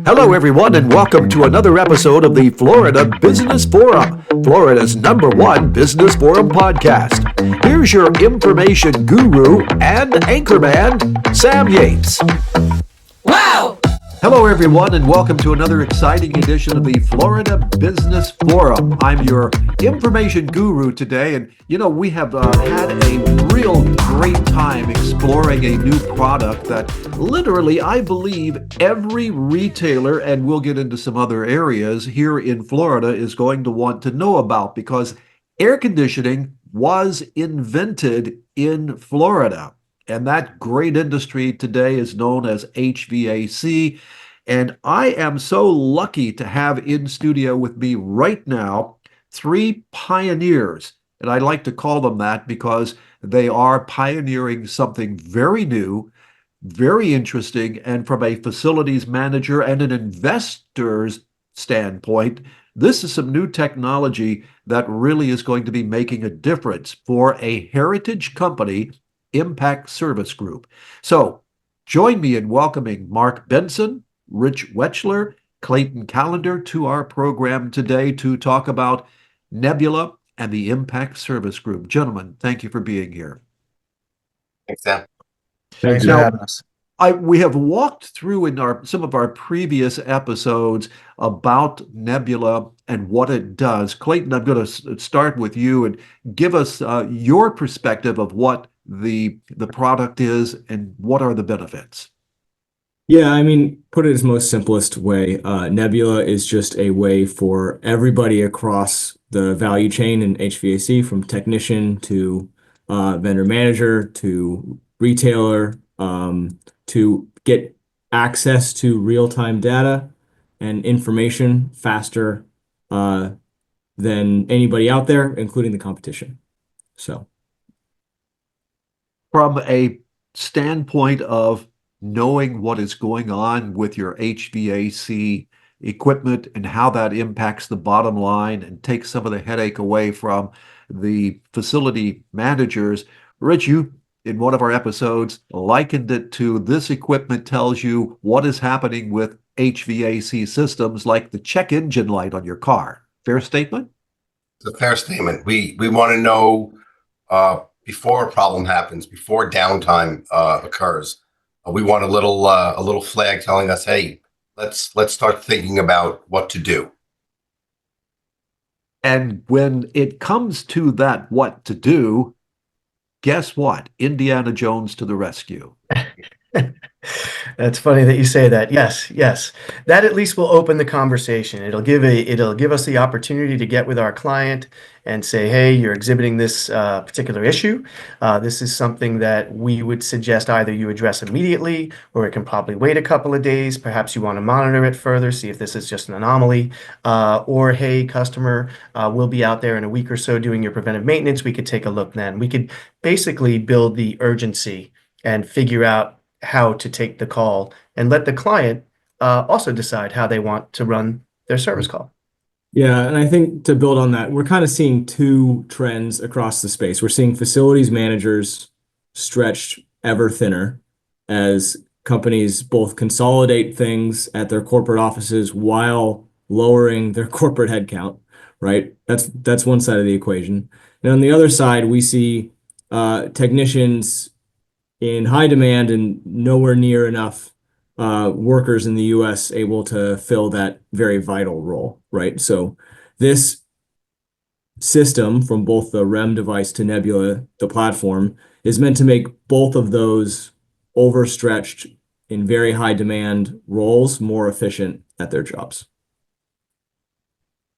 Hello, everyone, and welcome to another episode of the Florida Business Forum, Florida's #1 business forum podcast. Here's your information guru and anchorman, Sam Yates. Wow! Hello, everyone, and welcome to another exciting edition of the Florida Business Forum. I'm your information guru today, and we have had a real great time exploring a new product that literally, I believe, every retailer, and we'll get into some other areas here in Florida, is going to want to know about, because air conditioning was invented in Florida. And that great industry today is known as HVAC. And I am so lucky to have in studio with me right now three pioneers. And I like to call them that because they are pioneering something very new, very interesting, and from a facilities manager and an investor's standpoint, this is some new technology that really is going to be making a difference for a heritage company, Impact Service Group. So join me in welcoming Mark Benson, Rich Wechsler, Clayton Callender to our program today to talk about Nebula and the Impact Service Group. Gentlemen, thank you for being here. Thanks, Sam. Thanks for having us. We have walked through in some of our previous episodes about Nebula and what it does. Clayton, I'm going to start with you and give us your perspective of what the product is and what are the benefits. Yeah, I mean, put it as most simplest way, Nebula is just a way for everybody across the value chain in HVAC, from technician to vendor manager to retailer, to get access to real-time data and information faster than anybody out there, including the competition. So, from a standpoint of knowing what is going on with your HVAC equipment and how that impacts the bottom line and takes some of the headache away from the facility managers, Rich, you in one of our episodes likened it to this equipment tells you what is happening with HVAC systems like the check engine light on your car. Fair statement? It's a fair statement. We want to know before a problem happens, before downtime occurs. We want a little flag telling us, hey, let's start thinking about what to do. And when it comes to that what to do, guess what? Indiana Jones to the rescue. That's funny that you say that. Yes. That at least will open the conversation. It'll give us the opportunity to get with our client and say, hey, you're exhibiting this particular issue. This is something that we would suggest either you address immediately, or it can probably wait a couple of days. Perhaps you want to monitor it further, see if this is just an anomaly. Or, hey, customer, we'll be out there in a week or so doing your preventive maintenance. We could take a look then. We could basically build the urgency and figure out how to take the call and let the client also decide how they want to run their service call. yeah, and I think to build on that, we're kind of seeing two trends across the space. We're seeing facilities managers stretched ever thinner as companies both consolidate things at their corporate offices while lowering their corporate headcount, right? That's one side of the equation. And on the other side, we see technicians in high demand and nowhere near enough workers in the U.S. able to fill that very vital role, right? So this system, from both the REM device to Nebula, the platform, is meant to make both of those overstretched in very high demand roles more efficient at their jobs.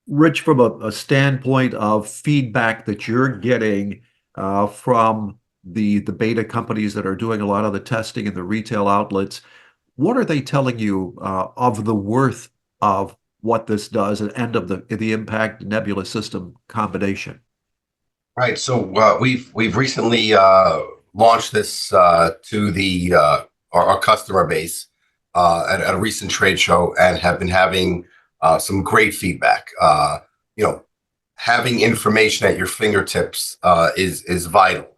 Rich, from a standpoint of feedback that you're getting from the beta companies that are doing a lot of the testing in the retail outlets, what are they telling you of the worth of what this does and of the Impact Nebula system combination? Right. So we've recently launched this to our customer base at a recent trade show, and have been having some great feedback. Having information at your fingertips is vital.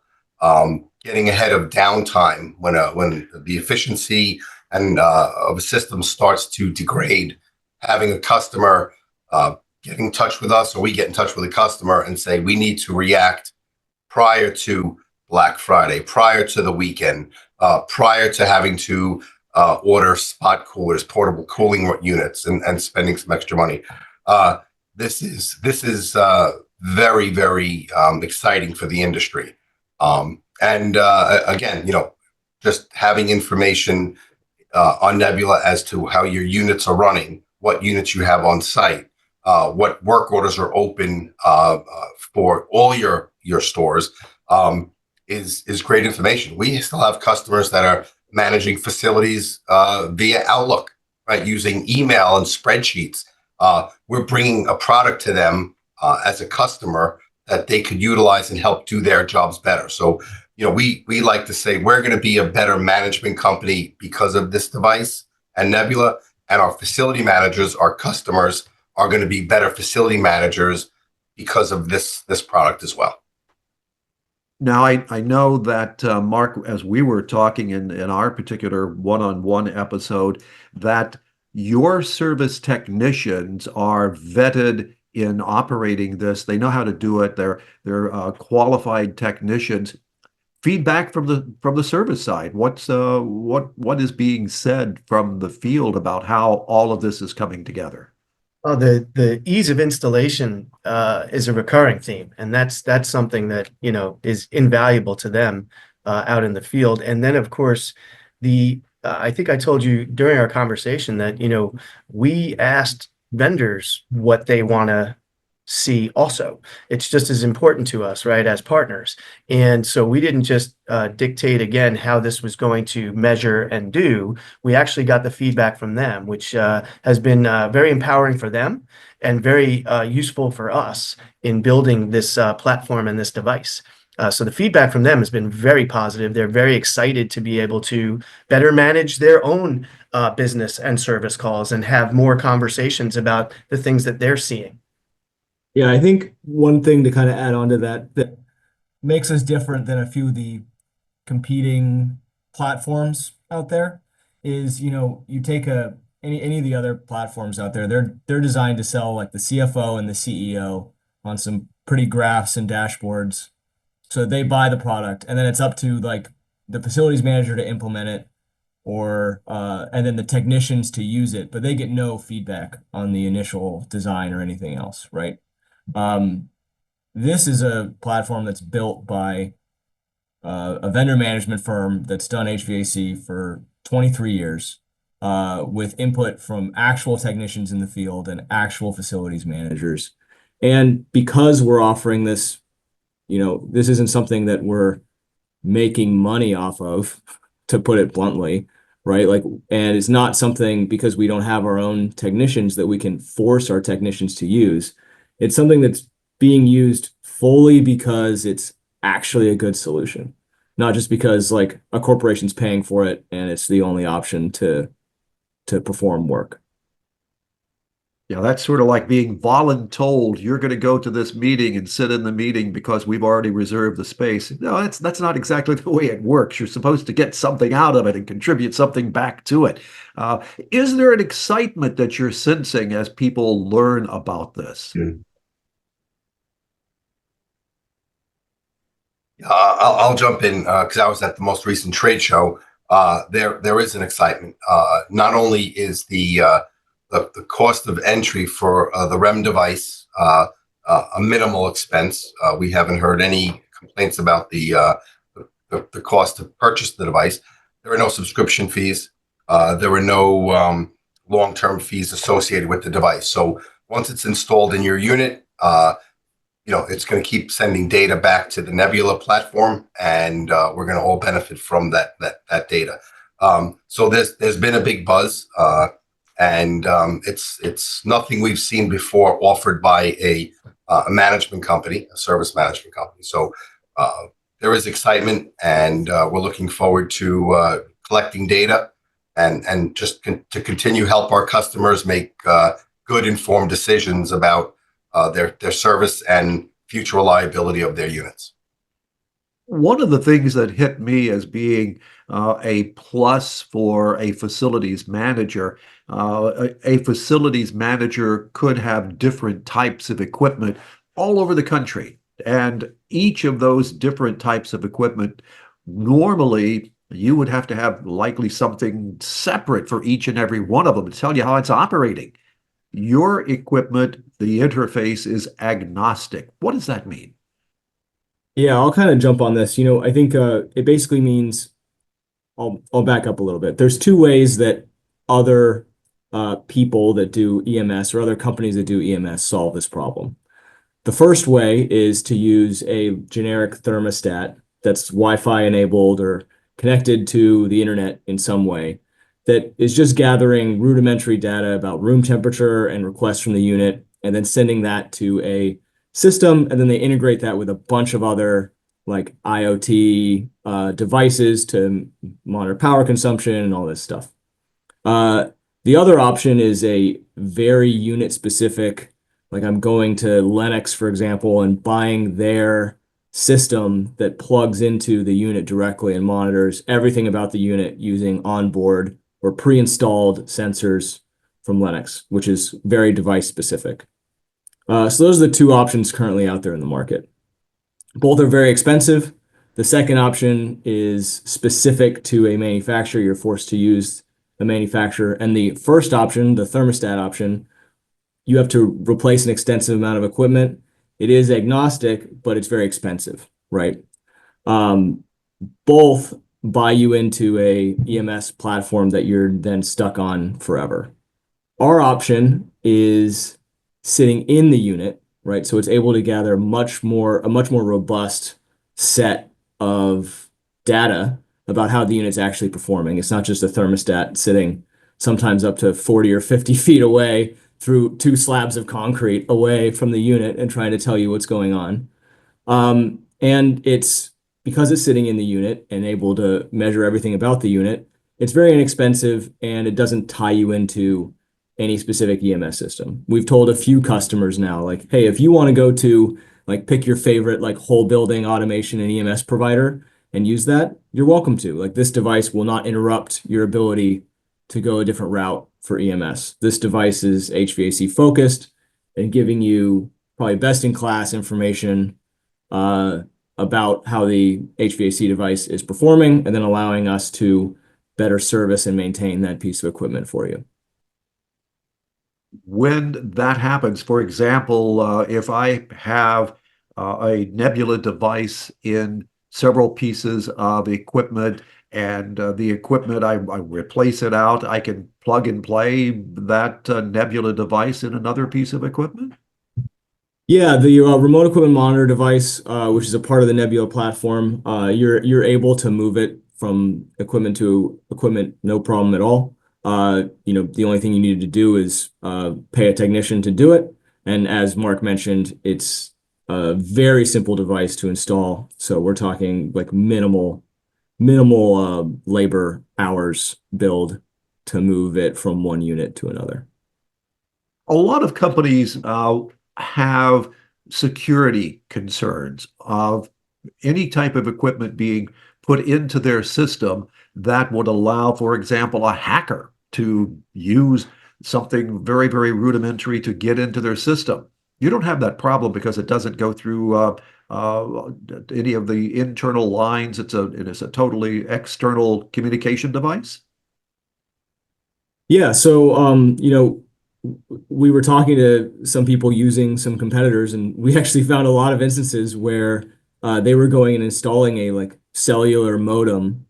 Getting ahead of downtime when the efficiency of a system starts to degrade, having a customer get in touch with us, or we get in touch with a customer and say we need to react prior to Black Friday, prior to the weekend, prior to having to order spot coolers, portable cooling units, and spending some extra money. This is very, very exciting for the industry. Again, just having information on Nebula as to how your units are running, what units you have on site, what work orders are open for all your stores, is great information. We still have customers that are managing facilities via Outlook, right, using email and spreadsheets. We're bringing a product to them as a customer that they could utilize and help do their jobs better. So, we like to say we're going to be a better management company because of this device and Nebula, and our facility managers, our customers, are going to be better facility managers because of this product as well. Now, I know that, Mark, as we were talking in our particular one-on-one episode, that your service technicians are vetted in operating this. They know how to do it. They're qualified technicians. Feedback from the service side. What is being said from the field about how all of this is coming together? Well, the ease of installation is a recurring theme, and that's something that is invaluable to them out in the field. And then, of course, I think I told you during our conversation that we asked vendors what they want to see also. It's just as important to us, right, as partners. And so we didn't just dictate again how this was going to measure and do. We actually got the feedback from them, which has been very empowering for them and very useful for us in building this platform and this device. So the feedback from them has been very positive. They're very excited to be able to better manage their own business and service calls and have more conversations about the things that they're seeing. Yeah, I think one thing to kind of add on to that makes us different than a few of the competing platforms out there is, you take any of the other platforms out there, they're designed to sell like the CFO and the CEO on some pretty graphs and dashboards. So they buy the product, and then it's up to like the facilities manager to implement it, or and then the technicians to use it, but they get no feedback on the initial design or anything else, right? This is a platform that's built by a vendor management firm that's done HVAC for 23 years, with input from actual technicians in the field and actual facilities managers. And because we're offering this, this isn't something that we're making money off of, to put it bluntly, right? And it's not something, because we don't have our own technicians, that we can force our technicians to use. It's something that's being used fully because it's actually a good solution, not just because like a corporation's paying for it and it's the only option to perform work. Yeah, that's sort of like being voluntold. You're going to go to this meeting and sit in the meeting because we've already reserved the space. No, that's not exactly the way it works. You're supposed to get something out of it and contribute something back to it. Is there an excitement that you're sensing as people learn about this? I'll jump in because I was at the most recent trade show. There is an excitement. Not only is the cost of entry for the REM device a minimal expense. We haven't heard any complaints about the cost to purchase the device. There are no subscription fees. There were no long-term fees associated with the device. So once it's installed in your unit, it's going to keep sending data back to the Nebula platform, and we're going to all benefit from that data. So there's been a big buzz, and it's nothing we've seen before offered by a management company, a service management company. So there is excitement, and we're looking forward to collecting data and just to continue help our customers make good informed decisions about their service and future reliability of their units. One of the things that hit me as being a plus for a facilities manager. A facilities manager could have different types of equipment all over the country. And each of those different types of equipment, normally you would have to have likely something separate for each and every one of them to tell you how it's operating. Your equipment, the interface is agnostic. What does that mean? Yeah, I'll kind of jump on this. I think it basically means I'll back up a little bit. There's two ways that other people that do EMS or other companies that do EMS solve this problem. The first way is to use a generic thermostat that's Wi-Fi enabled or connected to the internet in some way that is just gathering rudimentary data about room temperature and requests from the unit, and then sending that to a system, and then they integrate that with a bunch of other like IoT devices to monitor power consumption and all this stuff. The other option is a very unit specific, like I'm going to Lennox, for example, and buying their system that plugs into the unit directly and monitors everything about the unit using onboard or pre-installed sensors from Lennox, which is very device specific. So those are the two options currently out there in the market. Both are very expensive. The second option is specific to a manufacturer. You're forced to use the manufacturer. And the first option, the thermostat option, you have to replace an extensive amount of equipment. It is agnostic, but it's very expensive, right? Both buy you into a EMS platform that you're then stuck on forever. Our option is sitting in the unit, right? So it's able to gather a much more robust set of data about how the unit's actually performing. It's not just a thermostat sitting sometimes up to 40 or 50 feet away through two slabs of concrete away from the unit and trying to tell you what's going on. And it's because it's sitting in the unit and able to measure everything about the unit, it's very inexpensive and it doesn't tie you into any specific EMS system. We've told a few customers now, like, hey, if you want to go to like pick your favorite like whole building automation and EMS provider and use that, you're welcome to. Like this device will not interrupt your ability to go a different route for EMS. This device is HVAC focused and giving you probably best in class information about how the HVAC device is performing, and then allowing us to better service and maintain that piece of equipment for you. When that happens, for example, if I have a Nebula device in several pieces of equipment, and the equipment, I replace it out, I can plug and play that Nebula device in another piece of equipment? Yeah, the remote equipment monitor device, which is a part of the Nebula platform, you're able to move it from equipment to equipment, no problem at all. The only thing you need to do is pay a technician to do it. And as Mark mentioned, it's a very simple device to install. So we're talking like minimal labor hours billed to move it from one unit to another. A lot of companies have security concerns of any type of equipment being put into their system that would allow, for example, a hacker to use something very, very rudimentary to get into their system. You don't have that problem because it doesn't go through any of the internal lines. It is a totally external communication device. Yeah, so we were talking to some people using some competitors, and we actually found a lot of instances where they were going and installing a like cellular modem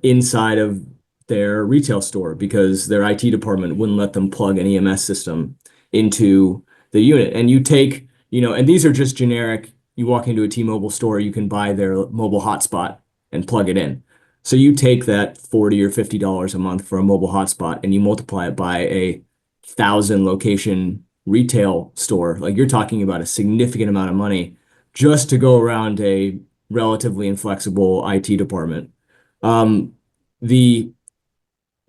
inside of their retail store because their IT department wouldn't let them plug an EMS system into the unit. And you take, and these are just generic. You walk into a T-Mobile store, you can buy their mobile hotspot and plug it in. So you take that $40 or $50 a month for a mobile hotspot and you multiply it by 1,000 location retail store. Like you're talking about a significant amount of money just to go around a relatively inflexible IT department. The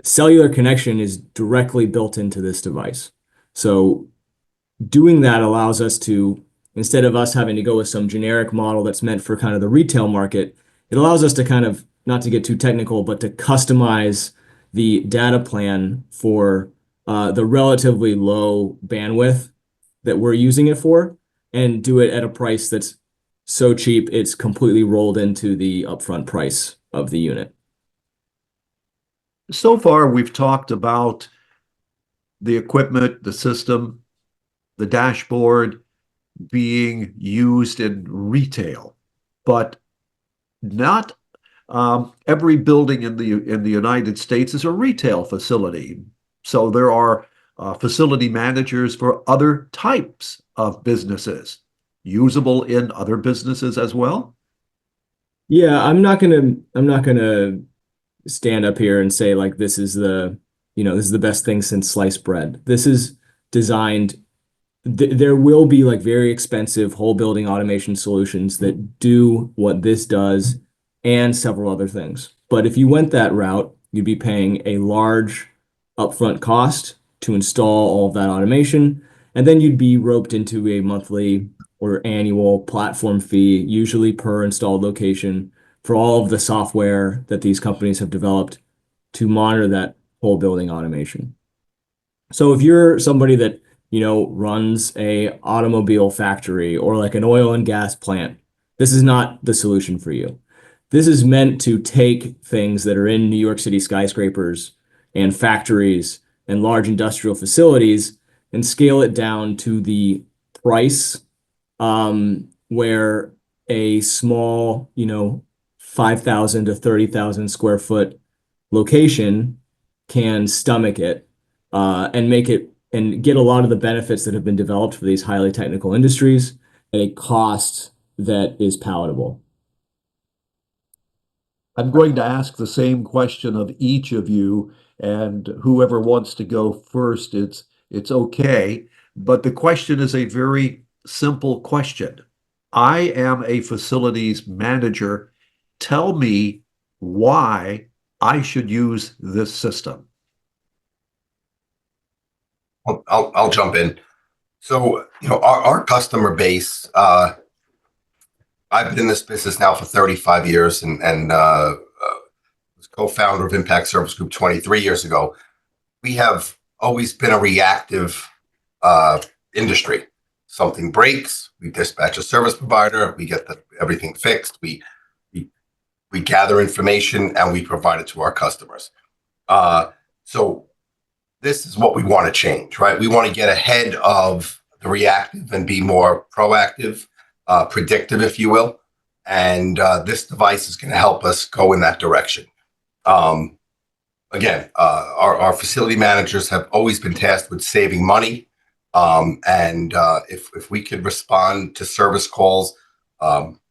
cellular connection is directly built into this device. So doing that allows us to, instead of us having to go with some generic model that's meant for kind of the retail market, it allows us to kind of not to get too technical, but to customize the data plan for the relatively low bandwidth that we're using it for, and do it at a price that's so cheap it's completely rolled into the upfront price of the unit. So far, we've talked about the equipment, the system, the dashboard being used in retail, but not every building in the United States is a retail facility. So there are facility managers for other types of businesses, usable in other businesses as well. Yeah, I'm not gonna stand up here and say like this is the best thing since sliced bread. This is designed there will be like very expensive whole building automation solutions that do what this does and several other things. But if you went that route, you'd be paying a large upfront cost to install all of that automation, and then you'd be roped into a monthly or annual platform fee, usually per installed location, for all of the software that these companies have developed to monitor that whole building automation. So if you're somebody that, runs a automobile factory or like an oil and gas plant, this is not the solution for you. This is meant to take things that are in New York City skyscrapers and factories and large industrial facilities and scale it down to the price where a small, 5,000 to 30,000 square foot location can stomach it and make it and get a lot of the benefits that have been developed for these highly technical industries at a cost that is palatable. I'm going to ask the same question of each of you, and whoever wants to go first, it's okay. But the question is a very simple question. I am a facilities manager. Tell me why I should use this system. I'll jump in. So, our customer base, I've been in this business now for 35 years and was co-founder of Impact Service Group 23 years ago. We have always been a reactive industry. Something breaks, we dispatch a service provider, we get everything fixed, we gather information and we provide it to our customers. So this is what we want to change, right? We want to get ahead of the reactive and be more proactive, predictive, if you will. And this device is going to help us go in that direction. Again, our facility managers have always been tasked with saving money. And if we could respond to service calls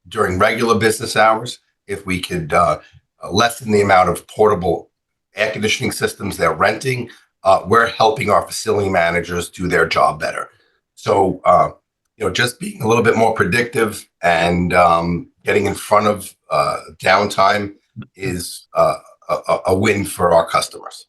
during regular business hours, if we could lessen the amount of portable air conditioning systems they're renting, we're helping our facility managers do their job better. So, just being a little bit more predictive and getting in front of downtime is a win for our customers.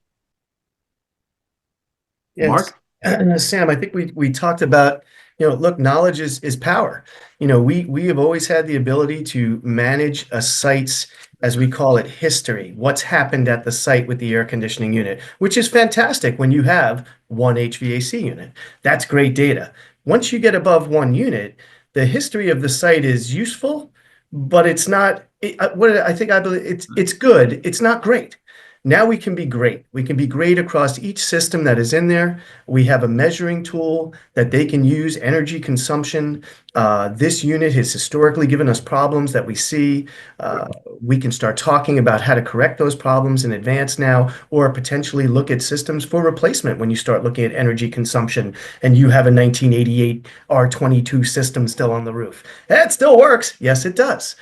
Yes. Mark? Sam, I think we talked about, look, knowledge is power. We have always had the ability to manage a site's, as we call it, history, what's happened at the site with the air conditioning unit, which is fantastic when you have one HVAC unit. That's great data. Once you get above one unit, the history of the site is useful, but it's not, I believe it's good. It's not great. Now we can be great. We can be great across each system that is in there. We have a measuring tool that they can use, energy consumption. This unit has historically given us problems that we see. We can start talking about how to correct those problems in advance now, or potentially look at systems for replacement when you start looking at energy consumption and you have a 1988 R22 system still on the roof. That still works. Yes, it does.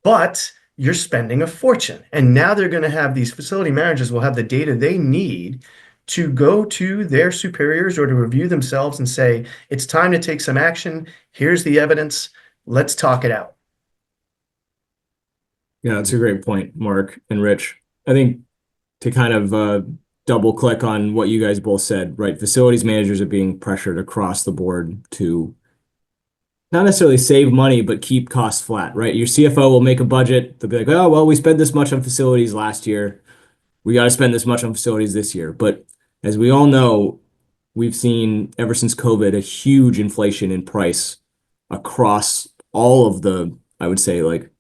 But you're spending a fortune. And now they're going to have, these facility managers will have the data they need to go to their superiors or to review themselves and say, it's time to take some action. Here's the evidence. Let's talk it out. Yeah, that's a great point, Mark and Rich. I think to kind of double click on what you guys both said, right? Facilities managers are being pressured across the board to not necessarily save money, but keep costs flat, right? Your CFO will make a budget. They'll be like, oh, well, we spent this much on facilities last year. We got to spend this much on facilities this year. But as we all know, we've seen ever since COVID a huge inflation in price across all of the, I would say, like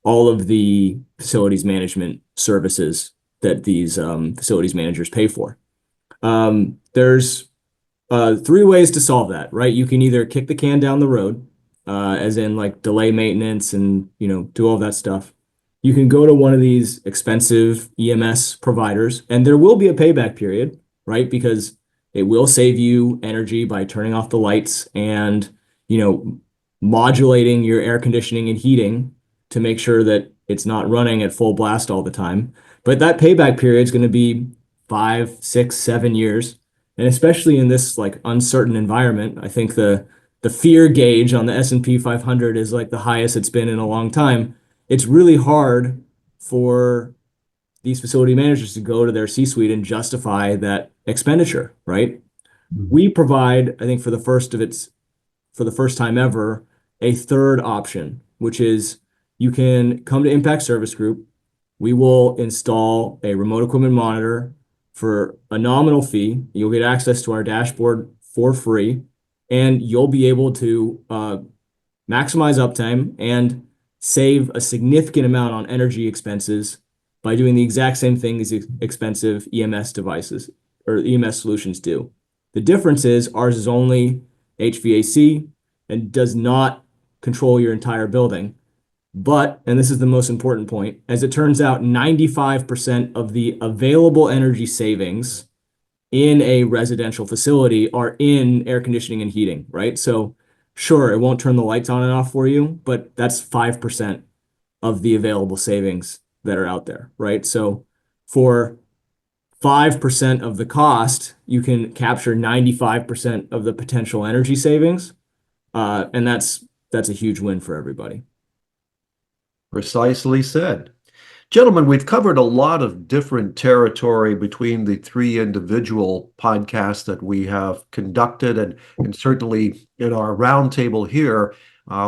all of the facilities management services that these facilities managers pay for. There's three ways to solve that, right? You can either kick the can down the road, as in like delay maintenance and do all that stuff. You can go to one of these expensive EMS providers, and there will be a payback period, right? Because it will save you energy by turning off the lights and you know modulating your air conditioning and heating to make sure that it's not running at full blast all the time. But that payback period is going to be 5, 6, 7 years. And especially in this like uncertain environment, I think the fear gauge on the S&P 500 is like the highest it's been in a long time. It's really hard for these facility managers to go to their C-suite and justify that expenditure, right? We provide, I think for the first time ever, a third option, which is you can come to Impact Service Group. We will install a remote equipment monitor for a nominal fee. You'll get access to our dashboard for free, and you'll be able to maximize uptime and save a significant amount on energy expenses by doing the exact same thing as expensive EMS devices or EMS solutions do. The difference is ours is only HVAC and does not control your entire building. But, and this is the most important point, as it turns out, 95% of the available energy savings in a residential facility are in air conditioning and heating, right? So sure, it won't turn the lights on and off for you, but that's 5% of the available savings that are out there, right? So for 5% of the cost, you can capture 95% of the potential energy savings. And that's a huge win for everybody. Precisely said. Gentlemen, we've covered a lot of different territory between the three individual podcasts that we have conducted, and certainly in our roundtable here,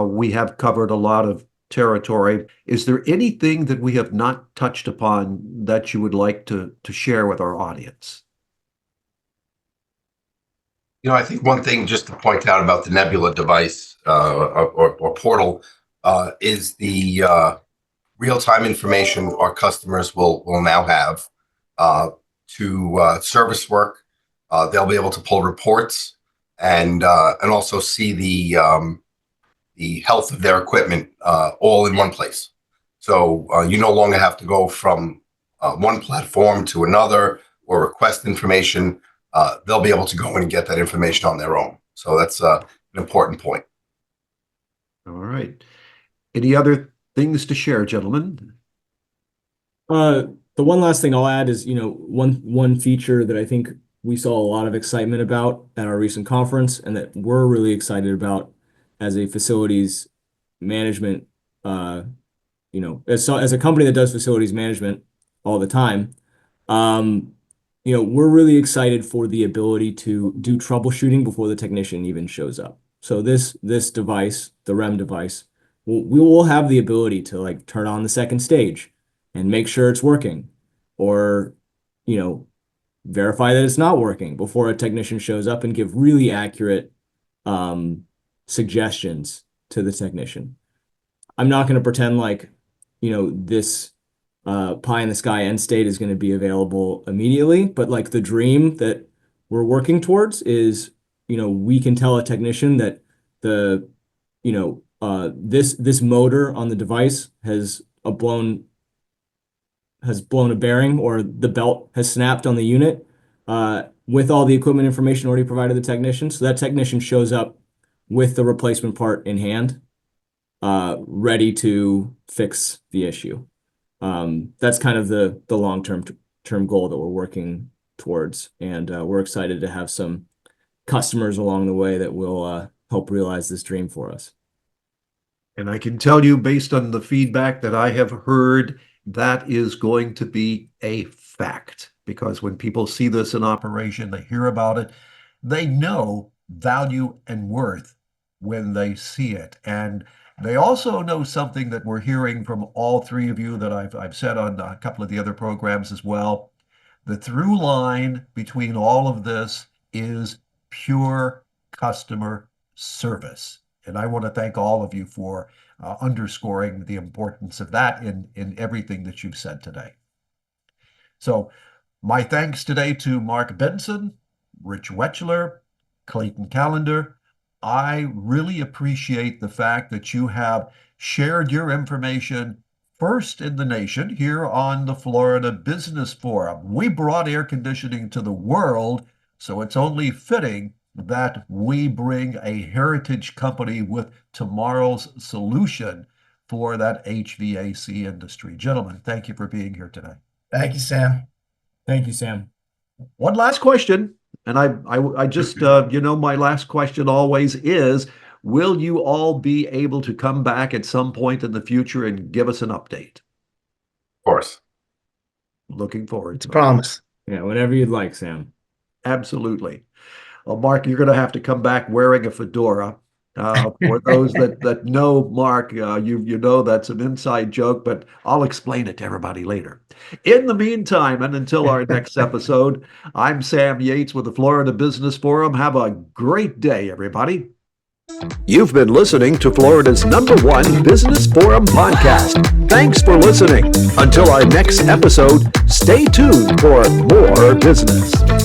we have covered a lot of territory. Is there anything that we have not touched upon that you would like to share with our audience? I think one thing just to point out about the Nebula device or portal is the real-time information our customers will now have to service work. They'll be able to pull reports and also see the health of their equipment all in one place. So you no longer have to go from one platform to another or request information. They'll be able to go in and get that information on their own. So that's an important point. All right. Any other things to share, gentlemen? The one last thing I'll add is, one feature that I think we saw a lot of excitement about at our recent conference and that we're really excited about as a facilities management, as a company that does facilities management all the time, we're really excited for the ability to do troubleshooting before the technician even shows up. So this device, the REM device, we will have the ability to like turn on the second stage and make sure it's working, or verify that it's not working before a technician shows up and give really accurate suggestions to the technician. I'm not going to pretend like this pie in the sky end state is going to be available immediately, but like the dream that we're working towards is we can tell a technician that the this motor on the device has blown a bearing, or the belt has snapped on the unit, with all the equipment information already provided to the technician. So that technician shows up with the replacement part in hand, ready to fix the issue. That's kind of the long-term goal that we're working towards, and we're excited to have some customers along the way that will help realize this dream for us. And I can tell you, based on the feedback that I have heard, that is going to be a fact, because when people see this in operation, they hear about it, they know value and worth when they see it. And they also know something that we're hearing from all three of you that I've said on a couple of the other programs as well. The through line between all of this is pure customer service. And I want to thank all of you for underscoring the importance of that in everything that you've said today. So my thanks today to Mark Benson, Rich Wechsler, Clayton Callender. I really appreciate the fact that you have shared your information first in the nation here on the Florida Business Forum. We brought air conditioning to the world, so it's only fitting that we bring a heritage company with tomorrow's solution for that HVAC industry. Gentlemen, thank you for being here today. Thank you, Sam. Thank you, Sam. One last question, and I just, my last question always is, will you all be able to come back at some point in the future and give us an update? Of course. Looking forward It's a to it. promise. Yeah, whenever you'd like, Sam. Absolutely. Well, Mark, you're going to have to come back wearing a fedora. For those that know Mark, you know that's an inside joke, but I'll explain it to everybody later. In the meantime, and until our next episode, I'm Sam Yates with the Florida Business Forum. Have a great day, everybody. You've been listening to Florida's #1 Business Forum podcast. Thanks for listening. Until our next episode, stay tuned for more business.